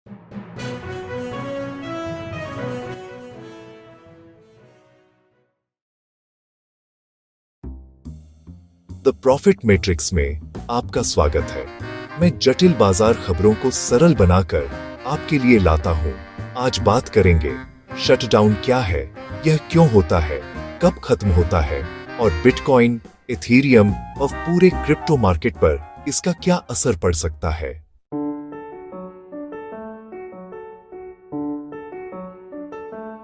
The profit matrix में आपका स्वागत है। मैं जटिल बाजार खबरों को सरल बनाकर आपके लिए लाता हूं। आज बात करेंगे शटडाउन क्या है, यह क्यों होता है, कब खत्म होता है और बिटकॉइन, इथेरियम और पूरे क्रिप्टो मार्केट पर इसका क्या असर पड़ सकता है।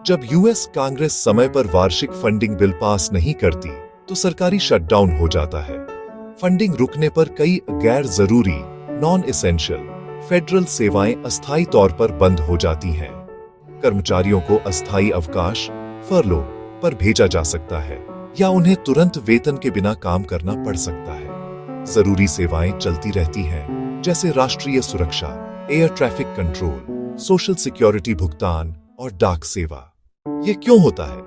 जब यूएस कांग्रेस समय पर वार्षिक फंडिंग बिल पास नहीं करती तो सरकारी शटडाउन हो जाता है। फंडिंग रुकने पर कई गैर जरूरी नॉन एसेंशियल फेडरल सेवाएं अस्थायी तौर पर बंद हो जाती हैं। कर्मचारियों को अस्थायी अवकाश फरलो पर भेजा जा सकता है या उन्हें तुरंत वेतन के बिना काम करना पड़ सकता है। जरूरी सेवाएं चलती रहती हैं, जैसे राष्ट्रीय सुरक्षा, air traffic control, social security भुगतान और डाक सेवा। ये क्यों होता है?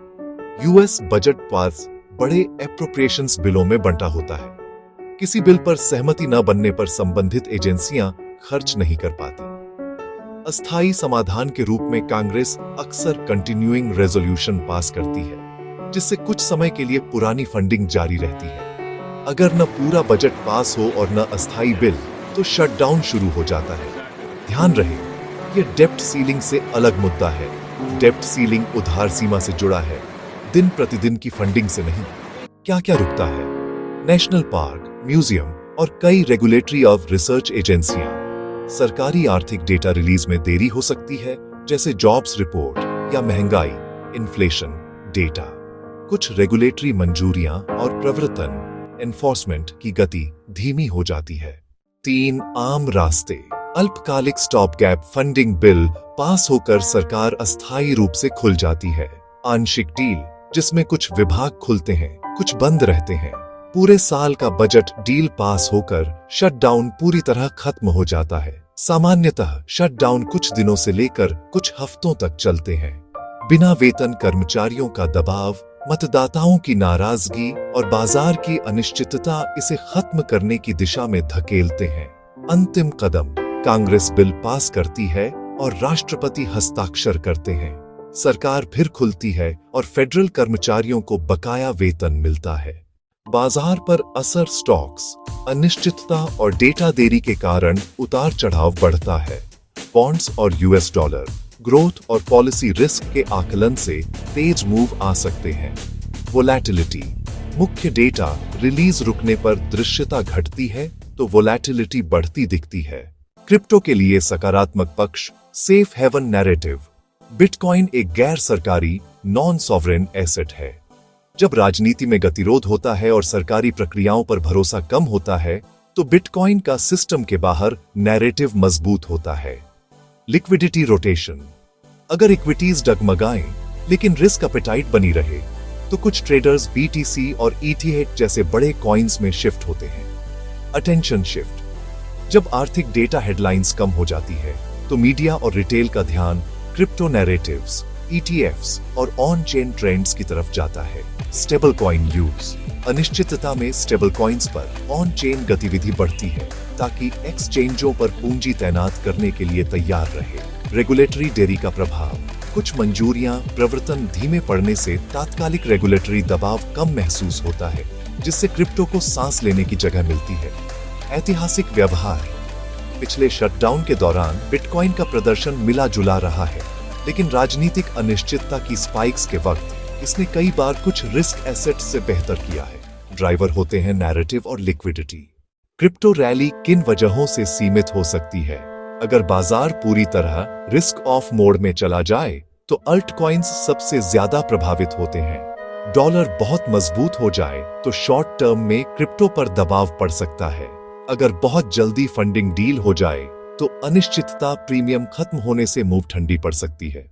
यूएस बजट पास बड़े एप्रोप्रिएशंस बिलों में बंटा होता है। किसी बिल पर सहमति न बनने पर संबंधित एजेंसियां खर्च नहीं कर पाती। अस्थायी समाधान के रूप में कांग्रेस अक्सर कंटिन्यूइंग रेजोल्यूशन पास करती है, जिससे कुछ समय के लिए पुरानी फंडिंग जारी रहती है। अगर न पूरा बजट पास हो और न अस्थायी बिल, तो शटडाउन शुरू हो जाता है। ध्यान रहे, यह डेप्ट सीलिंग से अलग मुद्दा है। डेप्ट सीलिंग उधार सीमा से जुड़ा है, दिन प्रतिदिन की फंडिंग से नहीं। क्या क्या रुकता है? नेशनल पार्क, म्यूजियम और कई रेगुलेटरी और रिसर्च एजेंसियां। सरकारी आर्थिक डेटा रिलीज में देरी हो सकती है, जैसे जॉब्स रिपोर्ट या महंगाई इन्फ्लेशन डेटा। कुछ रेगुलेटरी मंजूरियां और प्रवर्तन एनफोर्समेंट की गति धीमी हो जाती है। 3 आम रास्ते। अल्पकालिक stop gap funding bill pass होकर सरकार अस्थायी रूप से खुल जाती है। आंशिक डील, जिसमें कुछ विभाग खुलते हैं, कुछ बंद रहते हैं। पूरे साल का बजट डील पास होकर शटडाउन पूरी तरह खत्म हो जाता है। सामान्यतः शटडाउन कुछ दिनों से लेकर कुछ हफ्तों तक चलते हैं। बिना वेतन कर्मचारियों का दबाव, मतदाताओं की नाराजगी और बाजार की अनिश्चितता इसे खत्म करने की दिशा में धकेलते हैं। अंतिम कदम, कांग्रेस बिल पास करती है और राष्ट्रपति हस्ताक्षर करते हैं। सरकार फिर खुलती है और फेडरल कर्मचारियों को बकाया वेतन मिलता है। बाजार पर असर, स्टॉक्स, अनिश्चितता और डेटा देरी के कारण उतार चढ़ाव बढ़ता है। बॉन्ड्स और यूएस डॉलर ग्रोथ और पॉलिसी रिस्क के आकलन से तेज मूव आ सकते हैं। वोलैटिलिटी, मुख्य डेटा रिलीज रुकने पर दृश्यता घटती है तो वोलैटिलिटी बढ़ती दिखती है। क्रिप्टो के लिए सकारात्मक पक्ष, सेफ हेवन नैरेटिव। बिटकॉइन एक गैर सरकारी नॉन सॉवरेन एसेट है। जब राजनीति में गतिरोध होता है और सरकारी प्रक्रियाओं पर भरोसा कम होता है, तो बिटकॉइन का सिस्टम के बाहर नैरेटिव मजबूत होता है। लिक्विडिटी रोटेशन, अगर इक्विटीज डगमगाएं लेकिन रिस्क एपेटाइट बनी रहे, तो कुछ ट्रेडर्स बीटीसी और ईटीएच जैसे बड़े कॉइन्स में शिफ्ट होते हैं। अटेंशन शिफ्ट, जब आर्थिक डेटा हेडलाइंस कम हो जाती है, तो मीडिया और रिटेल का ध्यान क्रिप्टो नैरेटिव्स, ईटीएफ्स और ऑन चेन ट्रेंड्स की तरफ जाता है। स्टेबल कॉइन यूज, अनिश्चितता में स्टेबल कॉइन्स पर ऑन चेन गतिविधि बढ़ती है ताकि एक्सचेंजों पर पूंजी तैनात करने के लिए तैयार रहे। रेगुलेटरी देरी का प्रभाव, कुछ मंजूरियां, प्रवर्तन धीमे पड़ने से तात्कालिक रेगुलेटरी दबाव कम महसूस होता है, जिससे क्रिप्टो को सांस लेने की जगह मिलती है। ऐतिहासिक व्यवहार, पिछले शटडाउन के दौरान बिटकॉइन का प्रदर्शन मिला जुला रहा है, लेकिन राजनीतिक अनिश्चितता की स्पाइक्स के वक्त इसने कई बार कुछ रिस्क एसेट्स से बेहतर किया है। ड्राइवर होते हैं नैरेटिव और लिक्विडिटी। क्रिप्टो रैली किन वजहों से सीमित हो सकती है? अगर बाजार पूरी तरह रिस्क ऑफ मोड में चला जाए, तो अल्ट कॉइन्स सबसे ज्यादा प्रभावित होते हैं। डॉलर बहुत मजबूत हो जाए तो शॉर्ट टर्म में क्रिप्टो पर दबाव पड़ सकता है। अगर बहुत जल्दी फंडिंग डील हो जाए, तो अनिश्चितता प्रीमियम खत्म होने से मुंह ठंडी पड़ सकती है।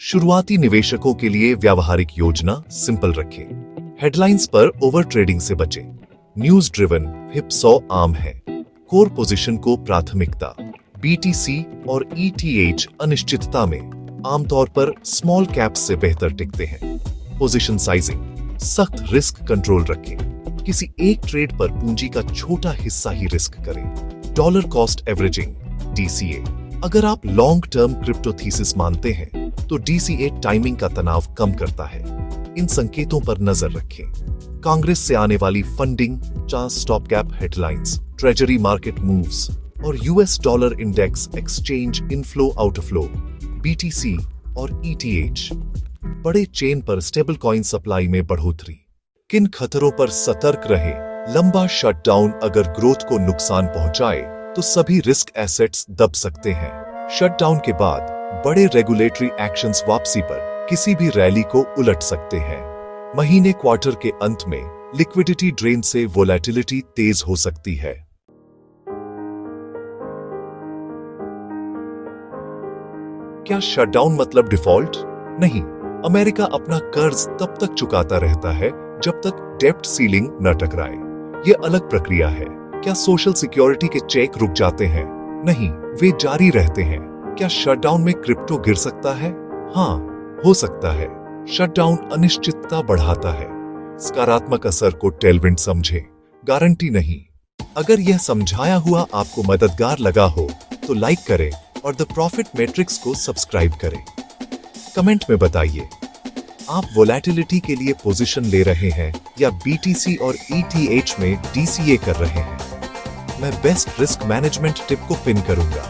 शुरुआती निवेशकों के लिए व्यावहारिक योजना सिंपल रखें। हेडलाइंस पर ओवर ट्रेडिंग से बचें। न्यूज ड्रिवन हिप 100 आम है। कोर पोजीशन को प्राथमिकता। बीटीसी और ईटीएच अनिश्चितता में आमतौर पर स्मॉल कैप्स से बेहतर टिकते हैं। पोजीशन साइजिंग, सख्त रिस्क कंट्रोल रखें। किसी एक ट्रेड पर पूंजी का छोटा हिस्सा ही रिस्क करें। डॉलर कॉस्ट एवरेजिंग, डीसीए, अगर आप लॉन्ग टर्म क्रिप्टो थीसिस मानते हैं तो DCA टाइमिंग का तनाव कम करता है। इन संकेतों पर नजर रखें। कांग्रेस से आने वाली funding, stop gap headlines, treasury market moves और US dollar index exchange inflow outflow, BTC और ETH। बड़े चेन पर स्टेबल कॉइन सप्लाई में बढ़ोतरी। किन खतरों पर सतर्क रहे? लंबा शटडाउन अगर ग्रोथ को नुकसान पहुंचाए तो सभी रिस्क एसेट्स दब सकते हैं। शटडाउन के बाद बड़े रेगुलेटरी एक्शंस वापसी पर किसी भी रैली को उलट सकते हैं। महीने क्वार्टर के अंत में लिक्विडिटी ड्रेन से वोलेटिलिटी तेज हो सकती है। क्या शटडाउन मतलब डिफॉल्ट? नहीं, अमेरिका अपना कर्ज तब तक चुकाता रहता है जब तक डेब्ट सीलिंग न टकराए। यह अलग प्रक्रिया है। क्या सोशल सिक्योरिटी के चेक रुक जाते हैं? नहीं, वे जारी रहते हैं। क्या शटडाउन में क्रिप्टो गिर सकता है? हाँ, हो सकता है। शटडाउन अनिश्चितता बढ़ाता है। सकारात्मक असर को टेलविंड समझे, गारंटी नहीं। अगर यह समझाया हुआ आपको मददगार लगा हो तो लाइक करें और द प्रॉफिट मैट्रिक्स को सब्सक्राइब करें। कमेंट में बताइए, आप वोलेटिलिटी के लिए पोजीशन ले रहे हैं या BTC और ETH में DCA कर रहे हैं। मैं बेस्ट रिस्क मैनेजमेंट टिप को पिन करूंगा।